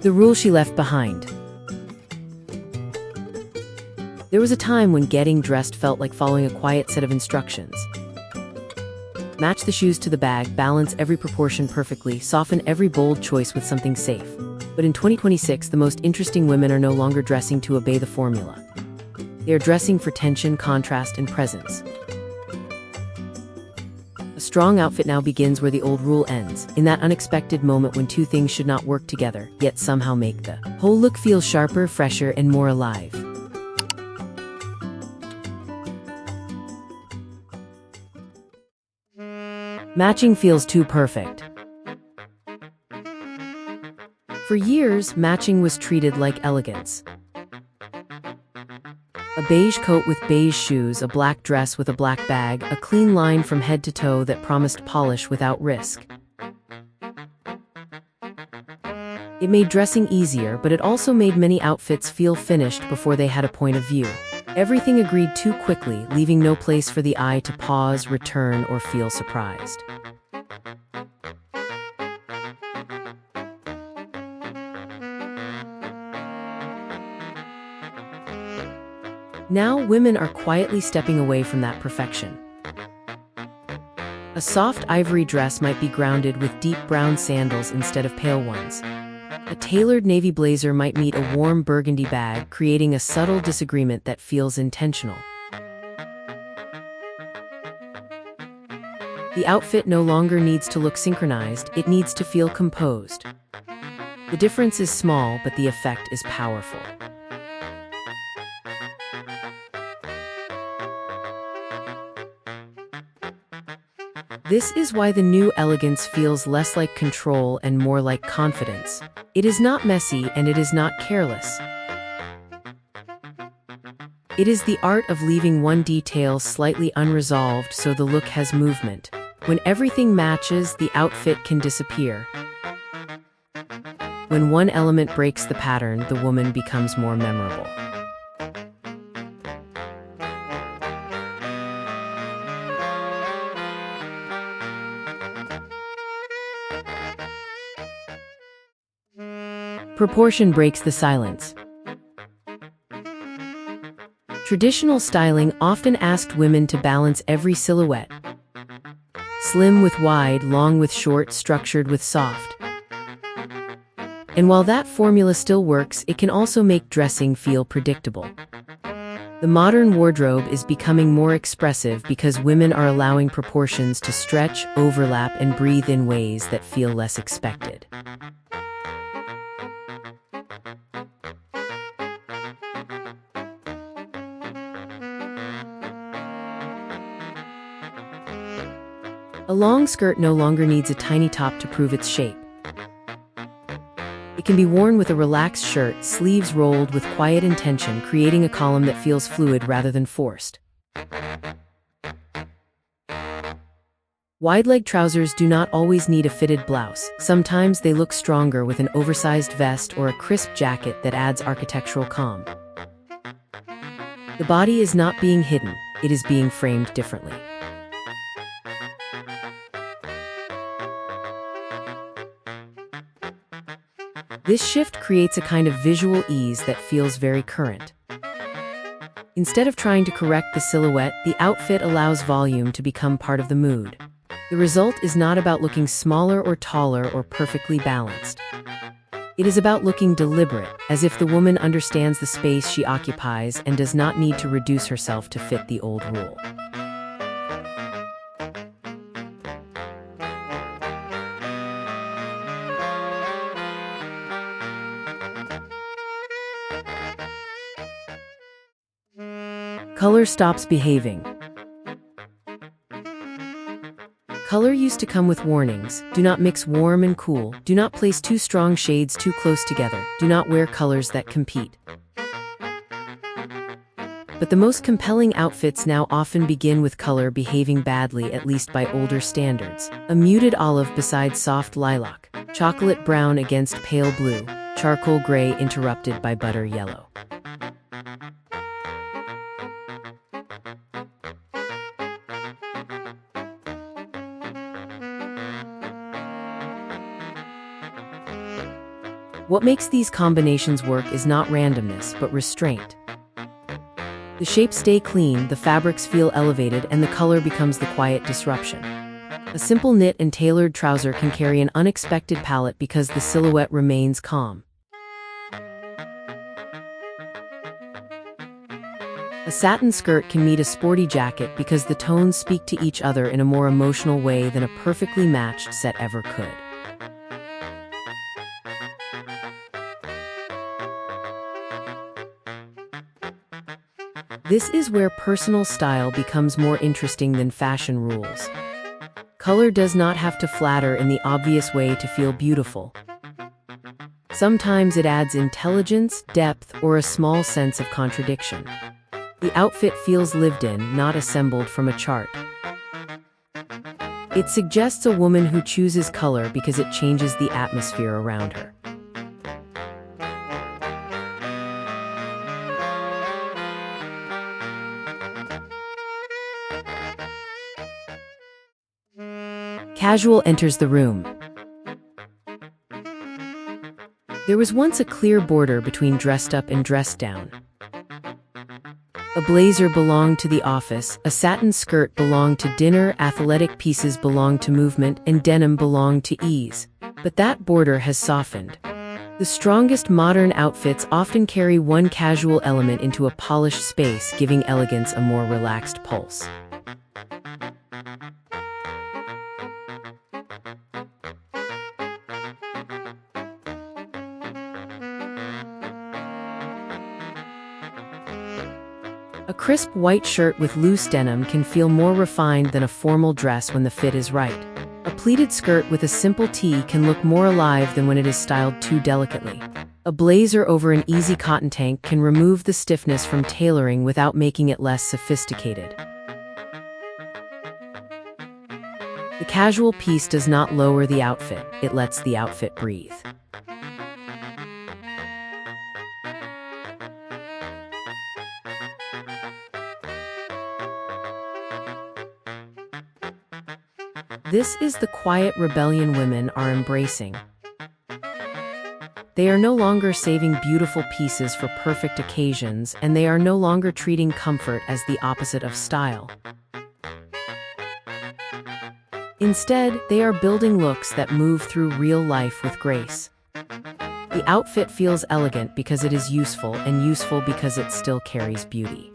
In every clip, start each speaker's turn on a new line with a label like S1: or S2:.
S1: The rule she left behind. There was a time when getting dressed felt like following a quiet set of instructions. Match the shoes to the bag, balance every proportion perfectly, soften every bold choice with something safe. But in 2026, the most interesting women are no longer dressing to obey the formula. They are dressing for tension, contrast, and presence. A strong outfit now begins where the old rule ends, in that unexpected moment when two things should not work together, yet somehow make the whole look feel sharper, fresher, and more alive. Matching feels too perfect. For years, matching was treated like elegance. A beige coat with beige shoes, a black dress with a black bag, a clean line from head to toe that promised polish without risk. It made dressing easier, but it also made many outfits feel finished before they had a point of view. Everything agreed too quickly, leaving no place for the eye to pause, return, or feel surprised. Now, women are quietly stepping away from that perfection. A soft ivory dress might be grounded with deep brown sandals instead of pale ones. A tailored navy blazer might meet a warm burgundy bag, creating a subtle disagreement that feels intentional. The outfit no longer needs to look synchronized, it needs to feel composed. The difference is small, but the effect is powerful. This is why the new elegance feels less like control and more like confidence. It is not messy and it is not careless. It is the art of leaving one detail slightly unresolved so the look has movement. When everything matches, the outfit can disappear. When one element breaks the pattern, the woman becomes more memorable. Proportion breaks the silence. Traditional styling often asked women to balance every silhouette. Slim with wide, long with short, structured with soft. And while that formula still works, it can also make dressing feel predictable. The modern wardrobe is becoming more expressive because women are allowing proportions to stretch, overlap, and breathe in ways that feel less expected. A long skirt no longer needs a tiny top to prove its shape. It can be worn with a relaxed shirt, sleeves rolled with quiet intention, creating a column that feels fluid rather than forced. Wide-leg trousers do not always need a fitted blouse. Sometimes they look stronger with an oversized vest or a crisp jacket that adds architectural calm. The body is not being hidden, it is being framed differently. This shift creates a kind of visual ease that feels very current. Instead of trying to correct the silhouette, the outfit allows volume to become part of the mood. The result is not about looking smaller or taller or perfectly balanced. It is about looking deliberate, as if the woman understands the space she occupies and does not need to reduce herself to fit the old rule. Color stops behaving. Color used to come with warnings. Do not mix warm and cool. Do not place two strong shades too close together. Do not wear colors that compete. But the most compelling outfits now often begin with color behaving badly, at least by older standards. A muted olive beside soft lilac. Chocolate brown against pale blue. Charcoal gray interrupted by butter yellow. What makes these combinations work is not randomness, but restraint. The shapes stay clean, the fabrics feel elevated, and the color becomes the quiet disruption. A simple knit and tailored trouser can carry an unexpected palette because the silhouette remains calm. A satin skirt can meet a sporty jacket because the tones speak to each other in a more emotional way than a perfectly matched set ever could. This is where personal style becomes more interesting than fashion rules. Color does not have to flatter in the obvious way to feel beautiful. Sometimes it adds intelligence, depth, or a small sense of contradiction. The outfit feels lived in, not assembled from a chart. It suggests a woman who chooses color because it changes the atmosphere around her. Casual enters the room. There was once a clear border between dressed up and dressed down. A blazer belonged to the office, a satin skirt belonged to dinner, athletic pieces belonged to movement, and denim belonged to ease. But that border has softened. The strongest modern outfits often carry one casual element into a polished space, giving elegance a more relaxed pulse. A crisp white shirt with loose denim can feel more refined than a formal dress when the fit is right. A pleated skirt with a simple tee can look more alive than when it is styled too delicately. A blazer over an easy cotton tank can remove the stiffness from tailoring without making it less sophisticated. The casual piece does not lower the outfit, it lets the outfit breathe. This is the quiet rebellion women are embracing. They are no longer saving beautiful pieces for perfect occasions, and they are no longer treating comfort as the opposite of style. Instead, they are building looks that move through real life with grace. The outfit feels elegant because it is useful, and useful because it still carries beauty.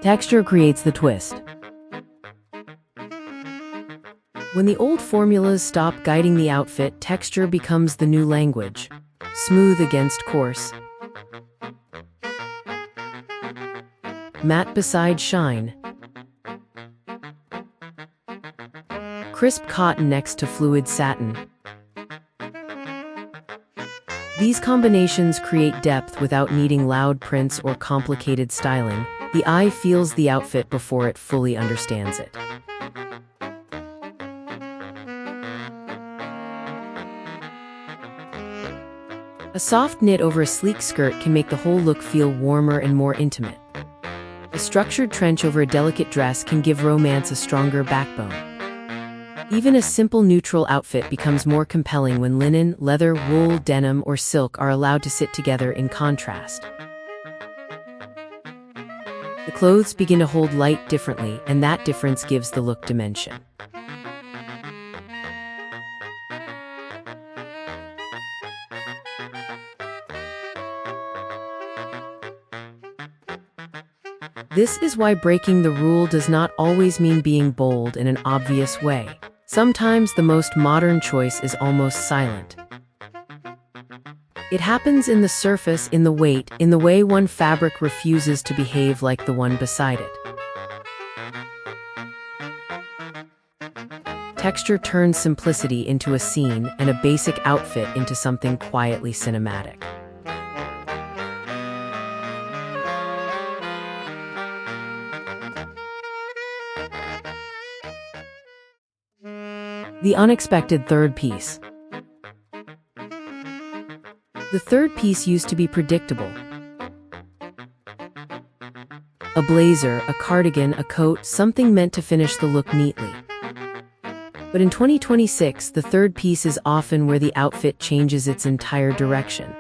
S1: Texture creates the twist. When the old formulas stop guiding the outfit, texture becomes the new language. Smooth against coarse. Matte beside shine. Crisp cotton next to fluid satin. These combinations create depth without needing loud prints or complicated styling. The eye feels the outfit before it fully understands it. A soft knit over a sleek skirt can make the whole look feel warmer and more intimate. A structured trench over a delicate dress can give romance a stronger backbone. Even a simple neutral outfit becomes more compelling when linen, leather, wool, denim, or silk are allowed to sit together in contrast. The clothes begin to hold light differently, and that difference gives the look dimension. This is why breaking the rule does not always mean being bold in an obvious way. Sometimes the most modern choice is almost silent. It happens in the surface, in the weight, in the way one fabric refuses to behave like the one beside it. Texture turns simplicity into a scene and a basic outfit into something quietly cinematic. The unexpected third piece. The third piece used to be predictable. A blazer, a cardigan, a coat, something meant to finish the look neatly. But in 2026, the third piece is often where the outfit changes its entire direction.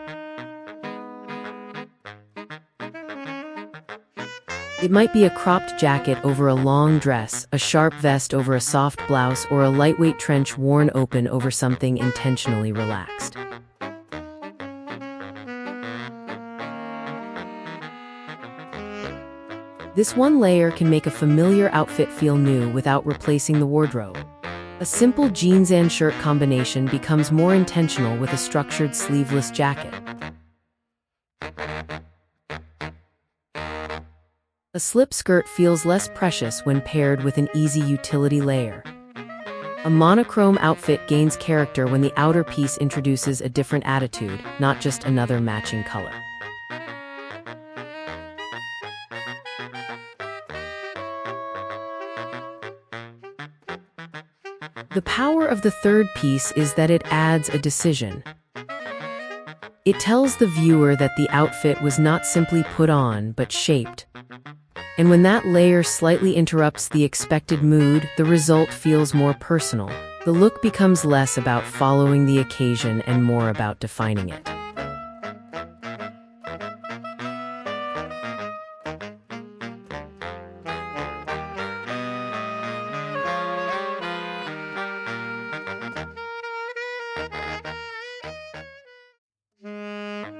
S1: It might be a cropped jacket over a long dress, a sharp vest over a soft blouse, or a lightweight trench worn open over something intentionally relaxed. This one layer can make a familiar outfit feel new without replacing the wardrobe. A simple jeans and shirt combination becomes more intentional with a structured sleeveless jacket. A slip skirt feels less precious when paired with an easy utility layer. A monochrome outfit gains character when the outer piece introduces a different attitude, not just another matching color. The power of the third piece is that it adds a decision. It tells the viewer that the outfit was not simply put on, but shaped. And when that layer slightly interrupts the expected mood, the result feels more personal. The look becomes less about following the occasion and more about defining it.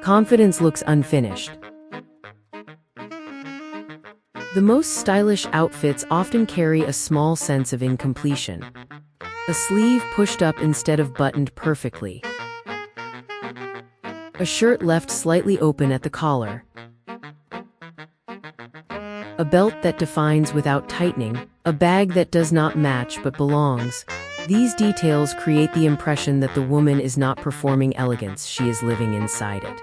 S1: Confidence looks unfinished. The most stylish outfits often carry a small sense of incompletion. A sleeve pushed up instead of buttoned perfectly. A shirt left slightly open at the collar. A belt that defines without tightening. A bag that does not match but belongs. These details create the impression that the woman is not performing elegance, she is living inside it.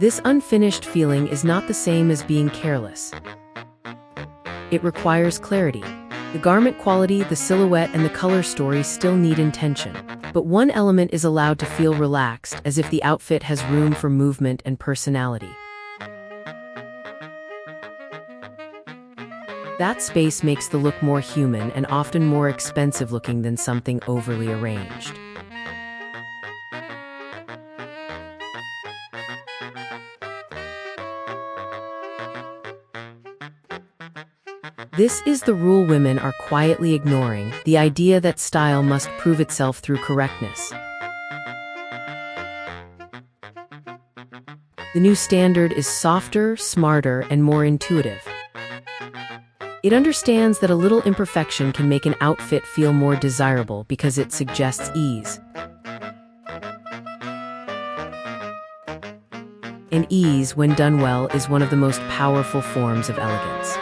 S1: This unfinished feeling is not the same as being careless. It requires clarity. The garment quality, the silhouette, and the color story still need intention. But one element is allowed to feel relaxed, as if the outfit has room for movement and personality. That space makes the look more human and often more expensive looking than something overly arranged. This is the rule women are quietly ignoring, the idea that style must prove itself through correctness. The new standard is softer, smarter, and more intuitive. It understands that a little imperfection can make an outfit feel more desirable because it suggests ease. And ease, when done well, is one of the most powerful forms of elegance.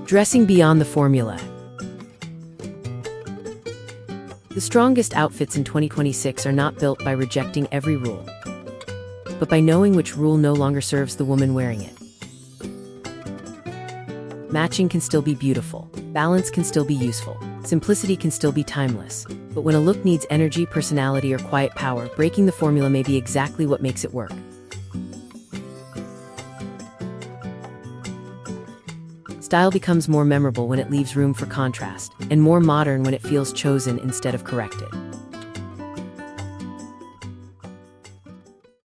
S1: Dressing beyond the formula. The strongest outfits in 2026 are not built by rejecting every rule, but by knowing which rule no longer serves the woman wearing it. Matching can still be beautiful, balance can still be useful, simplicity can still be timeless. But when a look needs energy, personality, or quiet power, breaking the formula may be exactly what makes it work. Style becomes more memorable when it leaves room for contrast, and more modern when it feels chosen instead of corrected.